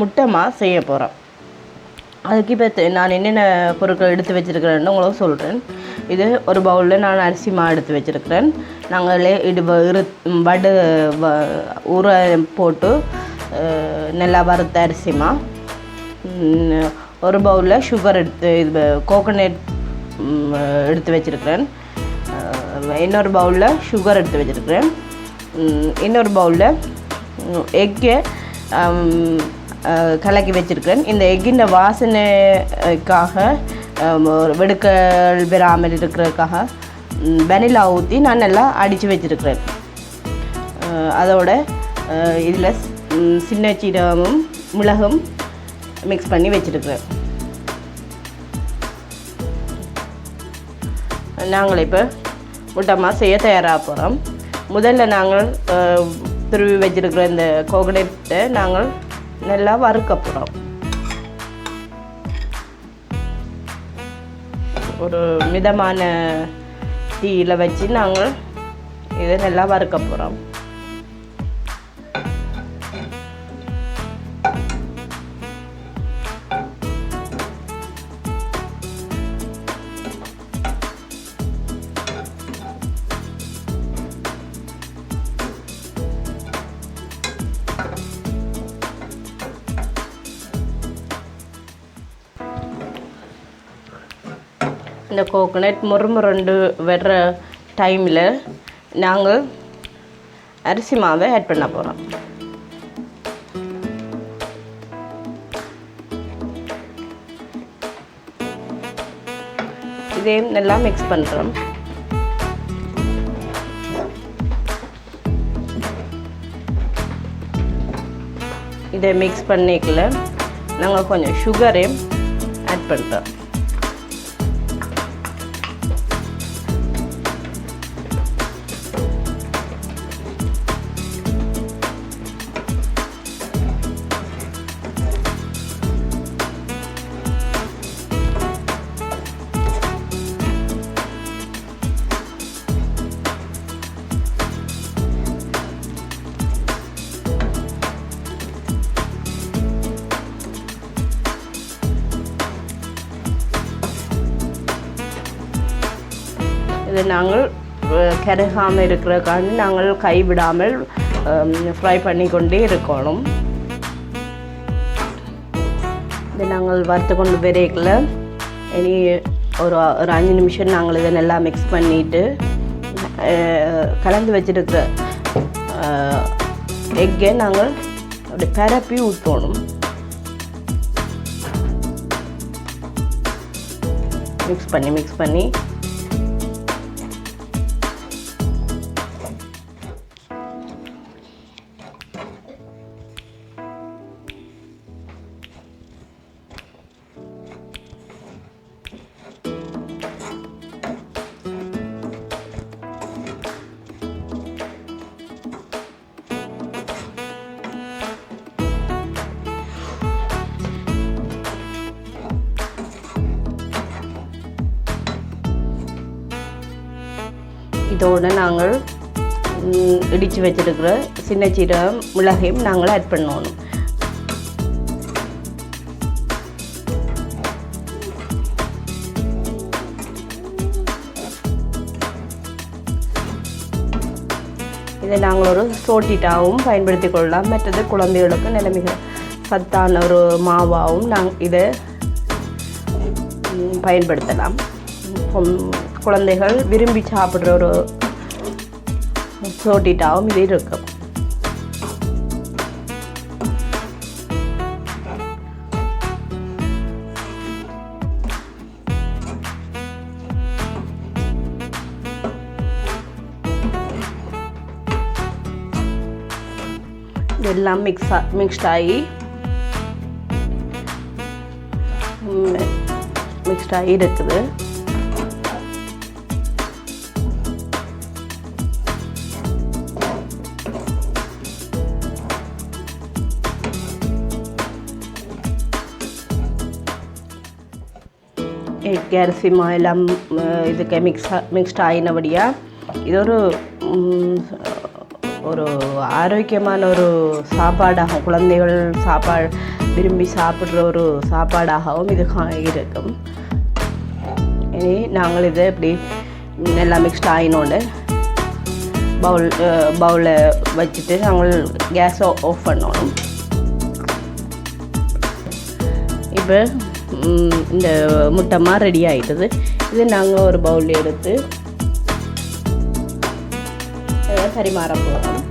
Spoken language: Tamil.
முட்டை மா செய்ய போகிறோம். அதுக்கு இப்போ நான் என்னென்ன பொருட்கள் எடுத்து வச்சுருக்கிறேன்னு உங்களுக்கு சொல்கிறேன். இது ஒரு பவுலில் நான் அரிசி மா எடுத்து வச்சுருக்கிறேன். நாங்களே வடு ஊற போட்டு நல்லா வறுத்த அரிசி மா. ஒரு பவுலில் சுகர் இது கோகோனட் எடுத்து வச்சுருக்கிறேன். இன்னொரு பவுலில் சுகர் எடுத்து வச்சுருக்கிறேன். இன்னொரு பவுலில் எக்கை கலக்கி வச்சுருக்கிறேன். இந்த எக்கின் வாசனைக்காக வெடுக்கல் பெறாமல் இருக்கிறதுக்காக வெனிலா ஊற்றி நான் நல்லா அடித்து வச்சுருக்கிறேன். அதோட இதில் சின்ன சீரகமும் மிளகும் மிக்ஸ் பண்ணி வச்சுருக்கிறேன். நாங்கள் இப்போ முட்டை மா செய்ய தயாராக போகிறோம். முதல்ல நாங்கள் துருவி வச்சுருக்கிற இந்த கோகனட்டை நாங்கள் நல்லா வறுக்க போகிறோம். ஒரு மிதமான தீயில் வச்சு நாங்கள் இதை நல்லா வறுக்க போகிறோம். இந்த கோகோனட் முறுமுரண்டு வர்ற டைமில் நாங்கள் அரிசி மாவை ஆட் பண்ண போகிறோம். இதையும் நல்லா மிக்ஸ் பண்ணுறோம். இதை மிக்ஸ் பண்ணிக்கல நாங்கள் கொஞ்சம் சுகரையும் ஆட் பண்ணுறோம். இதை நாங்கள் கருகாமல் இருக்கிறக்காண்டி நாங்கள் கைவிடாமல் ஃப்ரை பண்ணி கொண்டே இருக்கணும். இதை நாங்கள் வறுத்து கொண்டு வரைக்கல இனி ஒரு 5 நிமிஷம் நாங்கள் இதை நல்லா மிக்ஸ் பண்ணிவிட்டு கலந்து வச்சுருக்கிற எக்கை நாங்கள் அப்படி பரப்பி ஊற்றணும். மிக்ஸ் பண்ணி இதோடு நாங்கள் இடித்து வச்சுருக்கிற சின்ன சீரகம் மிளகையும் நாங்கள் ஆட் பண்ணணும். இதை நாங்கள் ஒரு சோட்டிட்டாகவும் பயன்படுத்தி கொள்ளலாம். மற்றது குழந்தைகளுக்கு நல்ல மிக சத்தான ஒரு மாவாகவும் நாங்கள் இதை பயன்படுத்தலாம். குழந்தைகள் விரும்பி சாப்பிட்ற ஒரு சோட்டிட்டாகவும் இது இருக்கும். இதெல்லாம் மிக்ஸ்ட் ஆகி இருக்குது. எக் அரிசி மா எல்லாம் இதுக்கு மிக்ஸ்ட் ஆகினபடியாக இது ஒரு ஆரோக்கியமான ஒரு சாப்பாடாகும். குழந்தைகள் விரும்பி சாப்பிட்ற ஒரு சாப்பாடாகவும் இது இருக்கும். இனி நாங்கள் இதை இப்படி நல்லா மிக்ஸ்ட் ஆகினோண்டு பவுலில் வச்சுட்டு நாங்கள் கேஸை ஆஃப் பண்ணணும். இப்போ இந்த முட்டை மா ரெடி ஆகிட்டது. இது நாங்கள் ஒரு பவுலில் எடுத்து பரிமாற போகிறோம்.